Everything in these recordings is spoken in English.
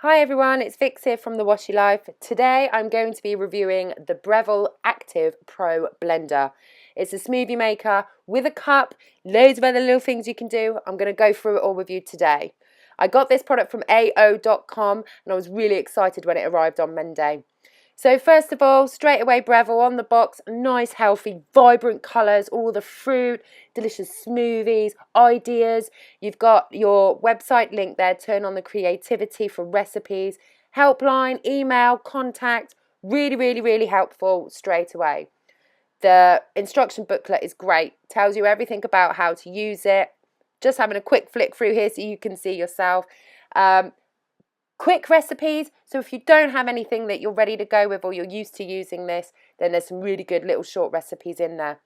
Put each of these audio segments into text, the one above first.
Hi everyone, it's Vix here from The Washy Life. Today I'm going to be reviewing the Breville Pro Blender. It's a smoothie maker with a cup, loads of other little things you can do. I'm going to go through it all with you today. I got this product from AO.com and I was really excited when it arrived on Monday. So first of all, straight away Breville on the box, nice, healthy, vibrant colours, all the fruit, delicious smoothies, ideas. You've got your website link there, turn on the creativity for recipes, helpline, email, contact, really helpful straight away. The instruction booklet is great, tells you everything about how to use it. Just having a quick flick through here so you can see yourself. Quick recipes, so if you don't have anything that you're ready to go with or you're used to using this, then there's some really good little short recipes in there.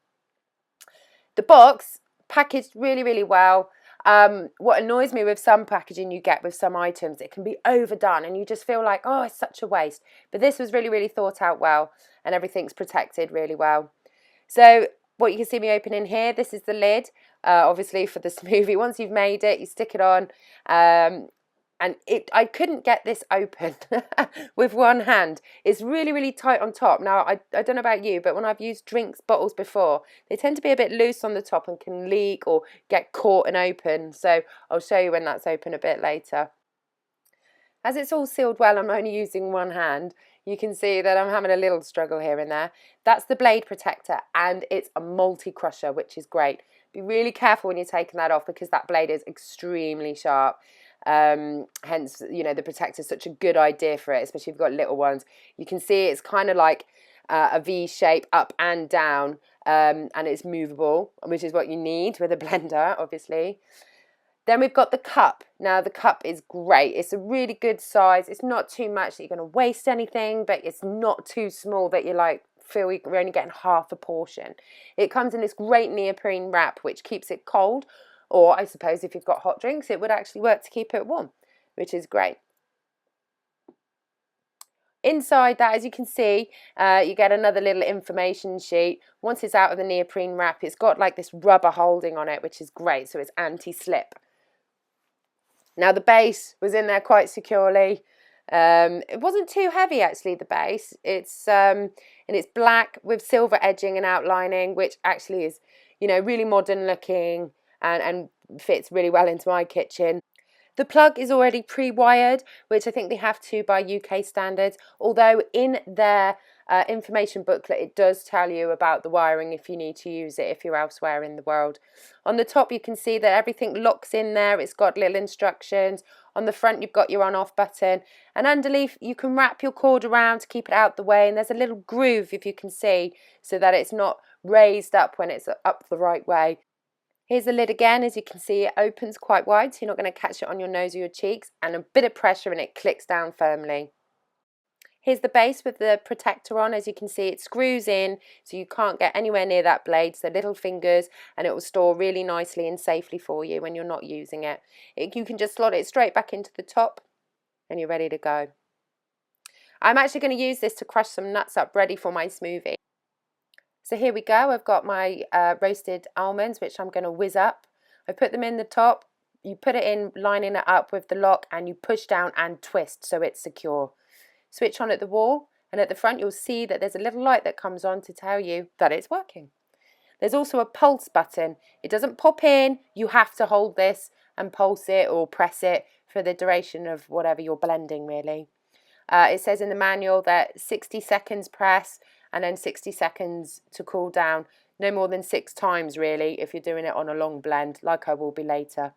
The box packaged really well. What annoys me with some packaging you get with some items, it can be overdone and you just feel like, oh, it's such a waste. But this was really thought out well and everything's protected really well. So what you can see me opening here, this is the lid, obviously for the smoothie. Once you've made it, you stick it on. And I couldn't get this open with one hand. It's really tight on top. Now, I don't know about you, but when I've used drinks bottles before, they tend to be a bit loose on the top and can leak or get caught and open. So I'll show you when that's open a bit later. As it's all sealed well, I'm only using one hand. You can see that I'm having a little struggle here and there. That's the blade protector and it's a multi-crusher, which is great. Be really careful when you're taking that off because that blade is extremely sharp. Hence, you know, the protector is such a good idea for it, especially if you've got little ones. You can see it's kind of like a V shape up and down, and it's movable, which is what you need with a blender, obviously. Then we've got the cup. Now the cup is great. It's a really good size. It's not too much that you're going to waste anything, but it's not too small that you like feel you're only getting half a portion. It comes in this great neoprene wrap which keeps it cold. Or I suppose if you've got hot drinks, it would actually work to keep it warm, which is great. Inside that, as you can see, you get another little information sheet. Once it's out of the neoprene wrap, it's got like this rubber holding on it, which is great, so it's anti-slip. Now the base was in there quite securely. It wasn't too heavy actually, the base. It's and it's black with silver edging and outlining, which actually is, you know, really modern looking. And fits really well into my kitchen. The plug is already pre-wired, which I think they have to by UK standards, although in their information booklet it does tell you about the wiring if you need to use it if you're elsewhere in the world. On the top you can see that everything locks in there. It's got little instructions. On the front you've got your on-off button, and underneath you can wrap your cord around to keep it out the way, and there's a little groove, if you can see, so that it's not raised up when it's up the right way. Here's the lid again. As you can see, it opens quite wide, so you're not going to catch it on your nose or your cheeks, and a bit of pressure and it clicks down firmly. Here's the base with the protector on. As you can see, it screws in, so you can't get anywhere near that blade, so little fingers, and it will store really nicely and safely for you when you're not using it. You can just slot it straight back into the top, and you're ready to go. I'm actually going to use this to crush some nuts up ready for my smoothie. So here we go. I've got my roasted almonds, which I'm going to whiz up. I put them in the top. You put it in, lining it up with the lock, and you push down and twist so it's secure. Switch on at the wall, and at the front you'll see that there's a little light that comes on to tell you that it's working. There's also a pulse button. It doesn't pop in. You have to hold this and pulse it or press it for the duration of whatever you're blending, really. It says in the manual that 60 seconds press and then 60 seconds to cool down. No more than 6 times really if you're doing it on a long blend, like I will be later.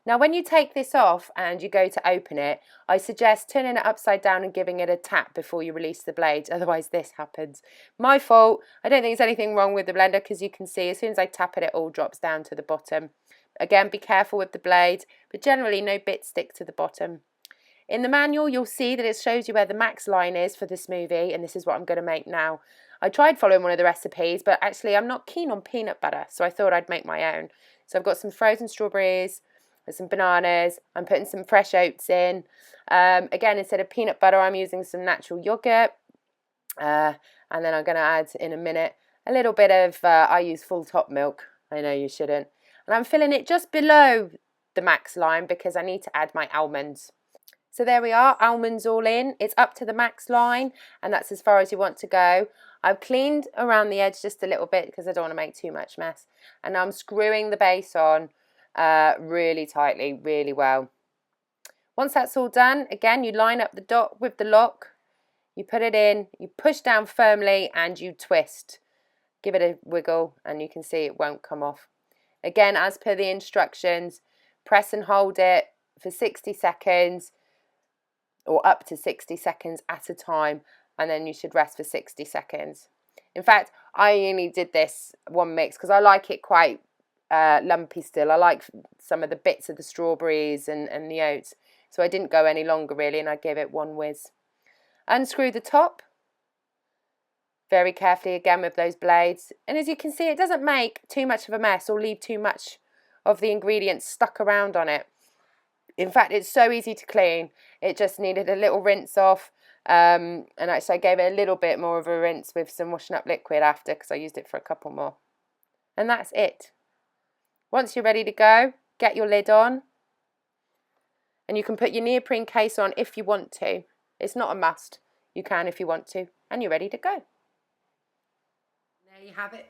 Now when you take this off and you go to open it, I suggest turning it upside down and giving it a tap before you release the blade, otherwise this happens. My fault. I don't think there's anything wrong with the blender because you can see as soon as I tap it, it all drops down to the bottom. Again, be careful with the blade, but generally no bits stick to the bottom. In the manual, you'll see that it shows you where the max line is for the smoothie, and this is what I'm going to make now. I tried following one of the recipes, but actually I'm not keen on peanut butter, so I thought I'd make my own. So I've got some frozen strawberries, some bananas, I'm putting some fresh oats in. Again, instead of peanut butter, I'm using some natural yogurt. And then I'm going to add, in a minute, a little bit of, I use full top milk. I know you shouldn't. And I'm filling it just below the max line because I need to add my almonds. So there we are, almonds all in. It's up to the max line, and that's as far as you want to go. I've cleaned around the edge just a little bit because I don't want to make too much mess. And now I'm screwing the base on really tightly, really well. Once that's all done, again, you line up the dot with the lock, you put it in, you push down firmly and you twist. Give it a wiggle and you can see it won't come off. Again, as per the instructions, press and hold it for 60 seconds or up to 60 seconds at a time, and then you should rest for 60 seconds. In fact, I only did this one mix because I like it quite lumpy still. I like some of the bits of the strawberries and the oats. So I didn't go any longer really, and I gave it one whiz. Unscrew the top very carefully again with those blades. And as you can see, it doesn't make too much of a mess or leave too much of the ingredients stuck around on it. In fact, it's so easy to clean. It just needed a little rinse off. And actually I gave it a little bit more of a rinse with some washing up liquid after because I used it for a couple more. And that's it. Once you're ready to go, get your lid on. And you can put your neoprene case on if you want to. It's not a must. You can if you want to. And you're ready to go. There you have it.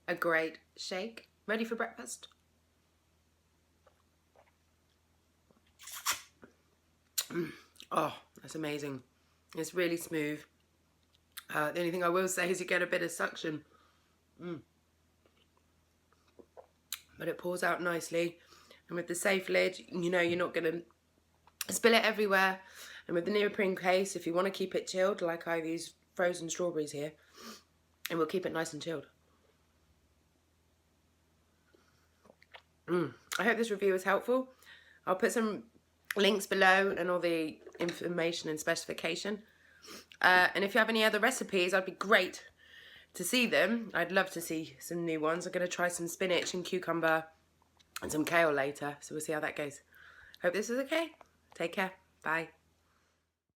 A great shake. Ready for breakfast. Oh, that's amazing. It's really smooth. The only thing I will say is you get a bit of suction. But it pours out nicely. And with the safe lid, you know you're not going to spill it everywhere. And with the neoprene case, if you want to keep it chilled, like I have these frozen strawberries here, it will keep it nice and chilled. I hope this review was helpful. I'll put some links below and all the information and specification. And if you have any other recipes, I'd be great to see them. I'd love to see some new ones. I'm going to try some spinach and cucumber and some kale later, so we'll see how that goes. Hope this is okay. Take care. Bye.